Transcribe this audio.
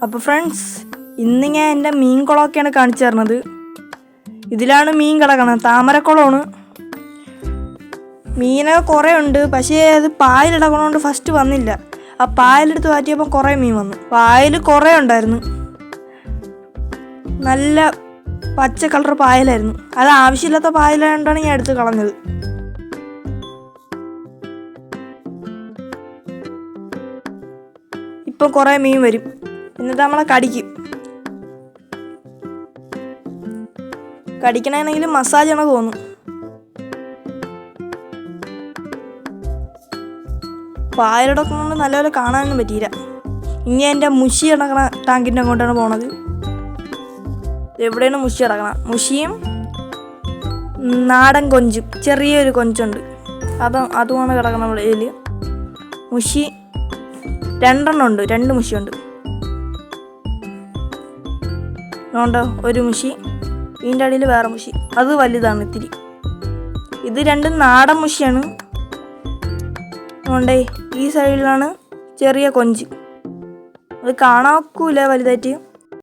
അപ്പോൾ ഫ്രണ്ട്സ്, ഇന്ന് ഞാൻ എൻ്റെ മീൻ കുളമൊക്കെയാണ് കാണിച്ചു തരുന്നത്. ഇതിലാണ് മീൻ കിടക്കുന്നത്, താമരക്കുളമാണ്. മീനൊക്കെ കുറേ ഉണ്ട്, പക്ഷേ അത് പായലിടക്കണോണ്ട് ഫസ്റ്റ് വന്നില്ല. ആ പായലെടുത്ത് മാറ്റിയപ്പോൾ കുറേ മീൻ വന്നു. പായൽ കുറേ ഉണ്ടായിരുന്നു, നല്ല പച്ച കളർ പായലായിരുന്നു. അത് ആവശ്യമില്ലാത്ത പായലായതുകൊണ്ടാണ് ഞാൻ എടുത്ത് കളഞ്ഞത്. ഇപ്പം കുറേ മീൻ വരും, എന്നിട്ട് നമ്മളെ കടിക്കണമെങ്കിൽ മസാജ് ആണ് തോന്നും. പായലിടക്കൊണ്ട് നല്ലപോലെ കാണാനൊന്നും പറ്റിയില്ല. ഇനി എൻ്റെ മുഷി കിടക്കണ ടാങ്കിൻ്റെ അങ്ങോട്ടാണ് പോണത്. എവിടെയാണ് മുഷി കിടക്കണം? മുഷിയും നാടൻ കൊഞ്ചും, ചെറിയൊരു കൊഞ്ചുണ്ട്, അതുമാണ് കിടക്കണം വെളിയിൽ. മുഷി 2 എണ്ണം ഉണ്ട്, 2 മുഷിയുണ്ട്. അതുകൊണ്ടോ ഒരു മുഷി, ഇതിൻ്റെ അടിയിൽ വേറെ മുഷി, അത് വലുതാണ് ഇത്തിരി. ഇത് 2 നാടൻ മുഷിയാണ്. അതുകൊണ്ടേ ഈ സൈഡിലാണ് ചെറിയ കൊഞ്ച്, അത് കാണാൻ ഒക്കൂല വലുതായിട്ട്.